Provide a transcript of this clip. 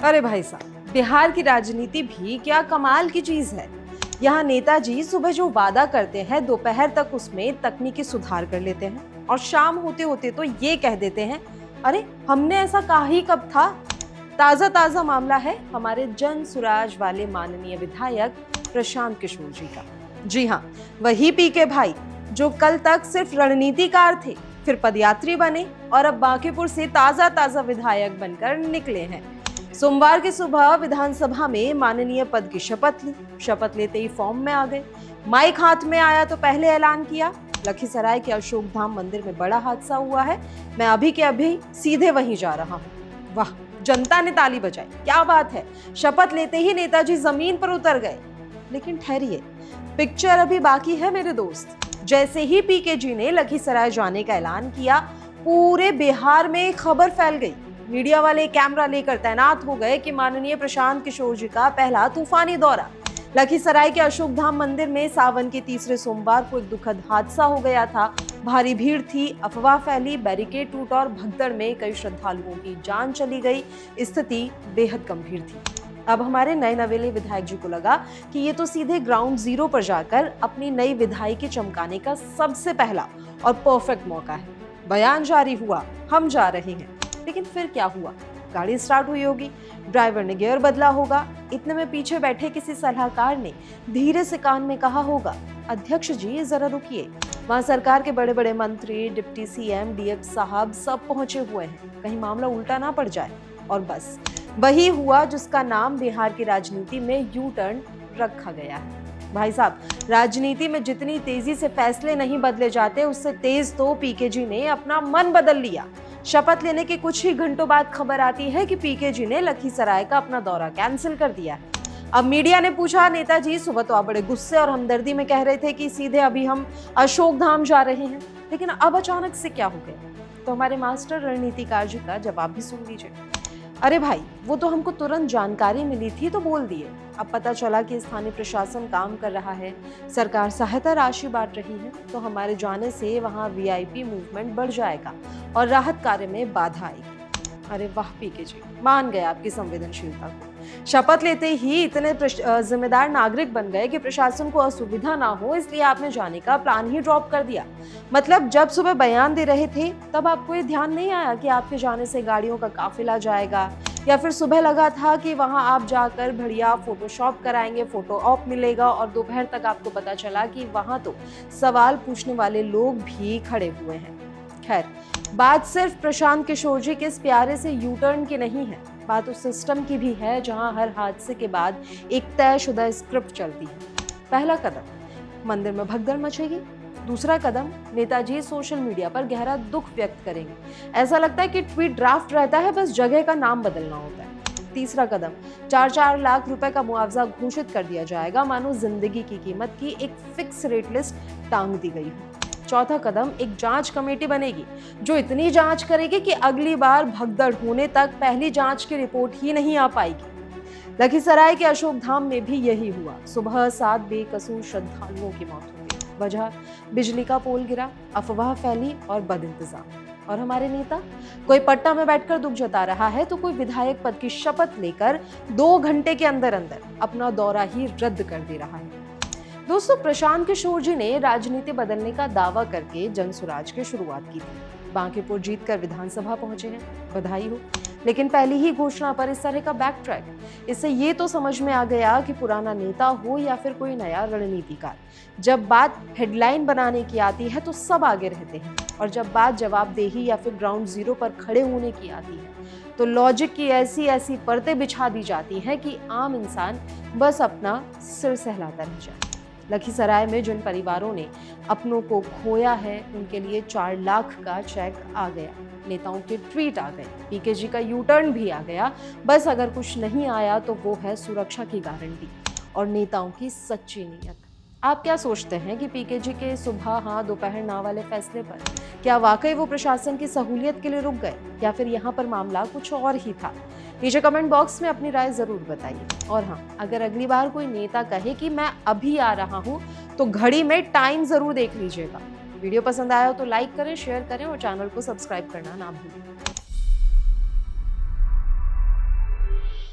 अरे भाई साहब, बिहार की राजनीति भी क्या कमाल की चीज है। यहाँ नेताजी सुबह जो वादा करते हैं दोपहर तक उसमें तकनीकी सुधार कर लेते हैं और शाम होते होते तो ये कह देते हैं, अरे हमने ऐसा कहा ही कब था। ताजा ताजा मामला है हमारे जन सुराज वाले माननीय विधायक प्रशांत किशोर जी का। जी हाँ, वही पीके भाई जो कल तक सिर्फ रणनीतिकार थे, फिर पदयात्री बने और अब बांकीपुर से ताजा ताजा विधायक बनकर निकले हैं। सोमवार की सुबह विधानसभा में माननीय पद की शपथ ली। शपथ लेते ही फॉर्म में आ गए। माइक हाथ में आया तो पहले ऐलान किया, लखीसराय के अशोक धाम मंदिर में बड़ा हादसा हुआ है, मैं अभी के अभी सीधे वहीं जा रहा हूँ। वाह, जनता ने ताली बजाई, क्या बात है। शपथ लेते ही नेताजी जमीन पर उतर गए। लेकिन ठहरिए, पिक्चर अभी बाकी है मेरे दोस्त। जैसे ही पीके जी ने लखीसराय जाने का ऐलान किया, पूरे बिहार में खबर फैल गई। मीडिया वाले कैमरा लेकर तैनात हो गए कि माननीय प्रशांत किशोर जी का पहला तूफानी दौरा। लखीसराय के अशोक धाम मंदिर में सावन के तीसरे सोमवार को एक दुखद हादसा हो गया था। भारी भीड़ थी, अफवाह फैली, बैरिकेड टूटा और भगदड़ में कई श्रद्धालुओं की जान चली गई। स्थिति बेहद गंभीर थी। अब हमारे नए नवेले विधायक जी को लगा कि ये तो सीधे ग्राउंड जीरो पर जाकर अपनी नई विधायकी चमकाने का सबसे पहला और परफेक्ट मौका है। बयान जारी हुआ, हम जा रहे हैं। लेकिन फिर क्या हुआ? गाड़ी स्टार्ट हुई होगी, ड्राइवर ने गियर बदला होगा, इतने में पीछे बैठे किसी सलाहकार ने धीरे से कान में कहा होगा, अध्यक्ष जी जरा रुकिए। वहां सरकार के बड़े बड़े मंत्री, डिप्टी सीएम, डीएफ साहब सब पहुंचे हुए हैं, कहीं मामला उल्टा ना पड़ जाए। और बस वही हुआ जिसका नाम बिहार की राजनीति में यू टर्न रखा गया है। भाई साहब, राजनीति में जितनी तेजी से फैसले नहीं बदले जाते, उससे तेज तो पीके जी ने अपना मन बदल लिया। शपथ लेने के कुछ ही घंटों बाद खबर आती है कि पीके जी ने लखीसराय का अपना दौरा कैंसिल कर दिया है। अब मीडिया ने पूछा, नेताजी सुबह तो आप बड़े गुस्से और हमदर्दी में कह रहे थे कि सीधे अभी हम अशोक धाम जा रहे हैं, लेकिन अब अचानक से क्या हो गया? तो हमारे मास्टर रणनीतिकार जी का जवाब भी सुन लीजिए। अरे भाई, वो तो हमको तुरंत जानकारी मिली थी तो बोल दिए। अब पता चला कि स्थानीय प्रशासन काम कर रहा है, सरकार सहायता राशि बांट रही है, तो हमारे जाने से वहाँ वीआईपी मूवमेंट बढ़ जाएगा और राहत कार्य में बाधा आएगी। अरे वाह पीके जी, मान गए आपकी संवेदनशीलता को। शपथ लेते ही इतने जिम्मेदार नागरिक बन गए कि प्रशासन को असुविधा ना हो, इसलिए आपने जाने का प्लान ही ड्रॉप कर दिया। मतलब जब सुबह बयान दे रहे थे तब आपको ये ध्यान नहीं आया कि आपके जाने से गाड़ियों का काफिला जाएगा, या फिर सुबह लगा था कि वहां आप जाकर बढ़िया फोटोशॉप कराएंगे, फोटो ऑप मिलेगा, और दोपहर तक आपको पता चला कि वहां तो सवाल पूछने वाले लोग भी खड़े हुए हैं। खैर, बात सिर्फ प्रशांत किशोर जी के इस प्यारे से यू टर्न की नहीं है, बात उस सिस्टम की भी है जहां हर हादसे के बाद एक तयशुदा स्क्रिप्ट चलती है। पहला कदम, मंदिर में भगदड़ मचेगी। दूसरा कदम, नेताजी सोशल मीडिया पर गहरा दुख व्यक्त करेंगे, ऐसा लगता है कि ट्वीट ड्राफ्ट रहता है, बस जगह का नाम बदलना होता है। तीसरा कदम, 4-4 लाख रुपए का मुआवजा घोषित कर दिया जाएगा, मानो जिंदगी की कीमत की एक फिक्स रेट लिस्ट टांग दी गई हो। चौथा कदम, एक जांच कमेटी बनेगी जो इतनी जांच करेगी कि अगली बार भगदड़ होने तक पहली जांच की रिपोर्ट ही नहीं आ पाएगी। लखीसराय के अशोक धाम में भी यही हुआ। सुबह 7 बेकसूर श्रद्धालुओं की मौत हो गई। वजह, बिजली का पोल गिरा, अफवाह फैली और बदइंतजाम। और हमारे नेता, कोई पट्टा में बैठकर दुख जता रहा है तो कोई विधायक पद की शपथ लेकर 2 घंटे के अंदर अंदर अपना दौरा ही रद्द कर दे रहा है। दोस्तों, प्रशांत किशोर जी ने राजनीति बदलने का दावा करके जनसुराज की शुरुआत की थी। बांकीपुर जीतकर विधानसभा पहुंचे हैं, बधाई हो। लेकिन पहली ही घोषणा पर इस तरह का बैक ट्रैक, इससे ये तो समझ में आ गया कि पुराना नेता हो या फिर कोई नया रणनीतिकार, जब बात हेडलाइन बनाने की आती है तो सब आगे रहते हैं, और जब बात जवाबदेही या फिर ग्राउंड जीरो पर खड़े होने की आती है तो लॉजिक की ऐसी ऐसी परतें बिछा दी जाती हैं कि आम इंसान बस अपना सिर सहलाता रह जाए। लखीसराय में जिन परिवारों ने अपनों को खोया है, उनके लिए 4 लाख का चेक आ गया। नेताओं के ट्वीट आ गए, पीके जी का यू टर्न भी आ गया। बस अगर कुछ नहीं आया तो वो है सुरक्षा की गारंटी और नेताओं की सच्ची नीयत। आप क्या सोचते हैं कि पीके जी के सुबह हाँ दोपहर ना वाले फैसले पर क्या वाकई वो प्रशासन की सहूलियत के लिए रुक गए, या फिर यहाँ पर मामला कुछ और ही था? नीचे कमेंट बॉक्स में अपनी राय जरूर बताइए। और हाँ, अगर अगली बार कोई नेता कहे कि मैं अभी आ रहा हूँ, तो घड़ी में टाइम जरूर देख लीजिएगा। वीडियो पसंद आया हो तो लाइक करें, शेयर करें और चैनल को सब्सक्राइब करना ना भूलें।